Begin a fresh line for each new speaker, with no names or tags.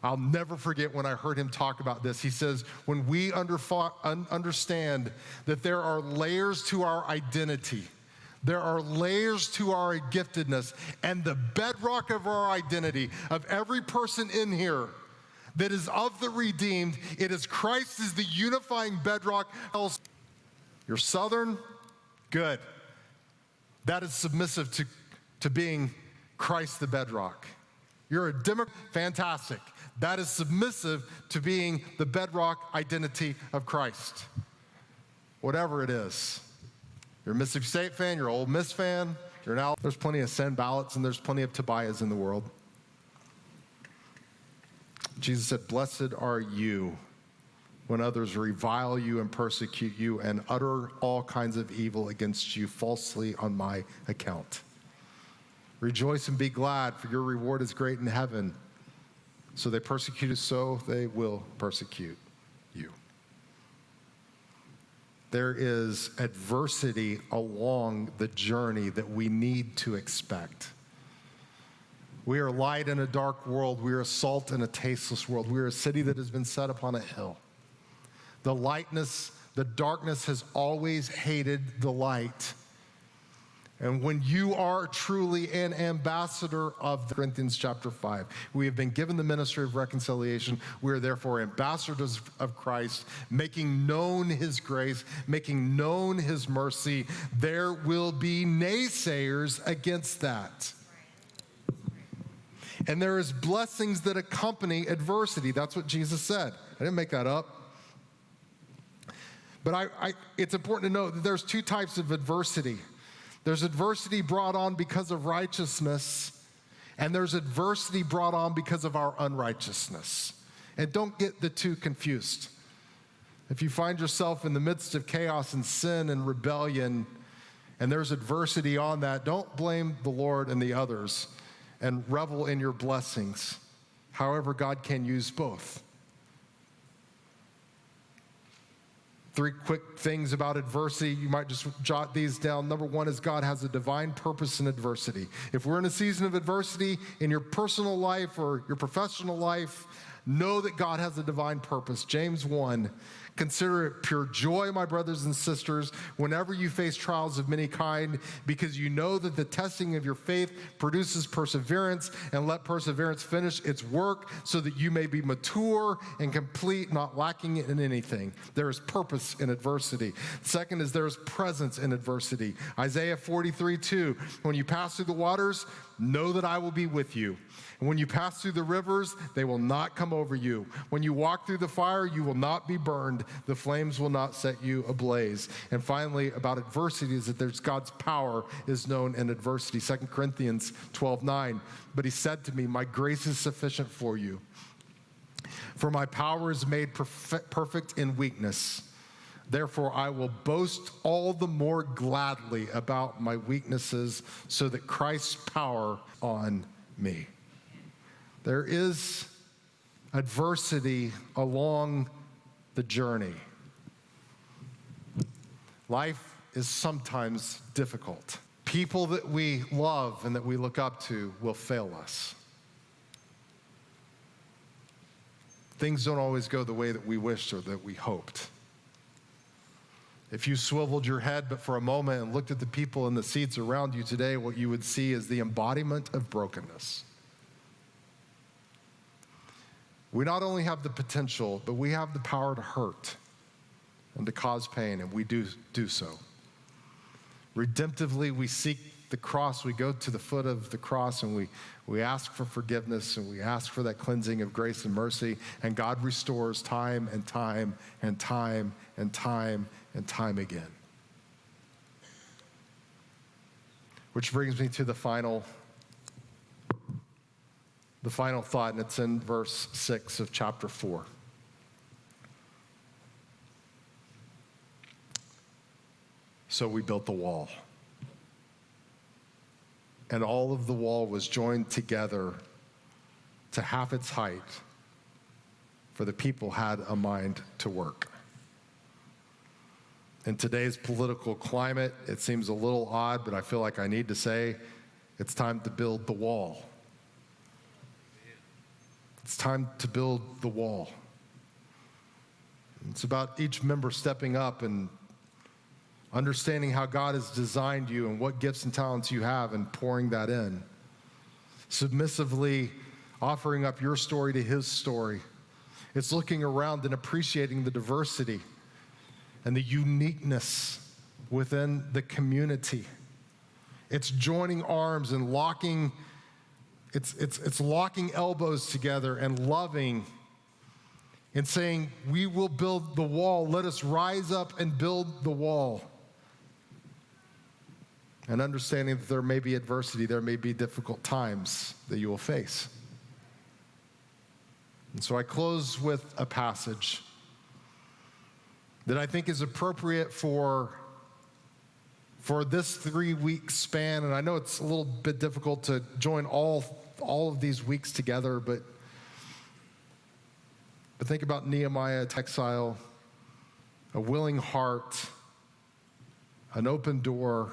I'll never forget when I heard him talk about this. He says, when we understand that there are layers to our identity, there are layers to our giftedness, and the bedrock of our identity, of every person in here that is of the redeemed, it is Christ is the unifying bedrock. You're Southern? Good. That is submissive to being Christ the bedrock. You're a Democrat? Fantastic. That is submissive to being the bedrock identity of Christ. Whatever it is. You're a Mississippi State fan, you're an Ole Miss fan, you're an there's plenty of Sen Ballots and there's plenty of Tobias in the world. Jesus said, blessed are you when others revile you and persecute you and utter all kinds of evil against you falsely on my account. Rejoice and be glad, for your reward is great in heaven. So they persecuted, so they will persecute you. There is adversity along the journey that we need to expect. We are light in a dark world. We are salt in a tasteless world. We are a city that has been set upon a hill. The darkness has always hated the light. And when you are truly an ambassador of Corinthians chapter 5, we have been given the ministry of reconciliation. We are therefore ambassadors of Christ, making known his grace, making known his mercy. There will be naysayers against that. And there is blessings that accompany adversity. That's what Jesus said. I didn't make that up. But it's important to note that there's two types of adversity. There's adversity brought on because of righteousness, and there's adversity brought on because of our unrighteousness. And don't get the two confused. If you find yourself in the midst of chaos and sin and rebellion, and there's adversity on that, don't blame the Lord and the others and revel in your blessings. However, God can use both. 3 quick things about adversity. You might just jot these down. Number 1 is God has a divine purpose in adversity. If we're in a season of adversity in your personal life or your professional life, know that God has a divine purpose. James 1, consider it pure joy, my brothers and sisters, whenever you face trials of many kind, because you know that the testing of your faith produces perseverance, and let perseverance finish its work so that you may be mature and complete, not lacking in anything. There is purpose in adversity. Second is there is presence in adversity. Isaiah 43:2, when you pass through the waters, know that I will be with you. And when you pass through the rivers, they will not come over you. When you walk through the fire, you will not be burned. The flames will not set you ablaze. And finally, about adversity is that there's God's power is known in adversity. 2 Corinthians 12:9, but he said to me, my grace is sufficient for you, for my power is made perfect in weakness. Therefore, I will boast all the more gladly about my weaknesses so that Christ's power on me. There is adversity along the journey. Life is sometimes difficult. People that we love and that we look up to will fail us. Things don't always go the way that we wished or that we hoped. If you swiveled your head but for a moment and looked at the people in the seats around you today, what you would see is the embodiment of brokenness. We not only have the potential, but we have the power to hurt and to cause pain, and we do so. Redemptively, we seek the cross. We go to the foot of the cross and we ask for forgiveness and we ask for that cleansing of grace and mercy, and God restores time and time and time and time and time again. Which brings me to the final thought, and it's in verse 6 of chapter 4. So we built the wall. And all of the wall was joined together to half its height, for the people had a mind to work. In today's political climate, it seems a little odd, but I feel like I need to say it's time to build the wall. It's time to build the wall. It's about each member stepping up and understanding how God has designed you and what gifts and talents you have and pouring that in. Submissively offering up your story to his story. It's looking around and appreciating the diversity and the uniqueness within the community. It's joining arms and locking elbows together and loving and saying, we will build the wall. Let us rise up and build the wall. And understanding that there may be adversity, there may be difficult times that you will face. And so I close with a passage that I think is appropriate for this 3-week span. And I know it's a little bit difficult to join all of these weeks together, but think about Nehemiah, exile, a willing heart, an open door,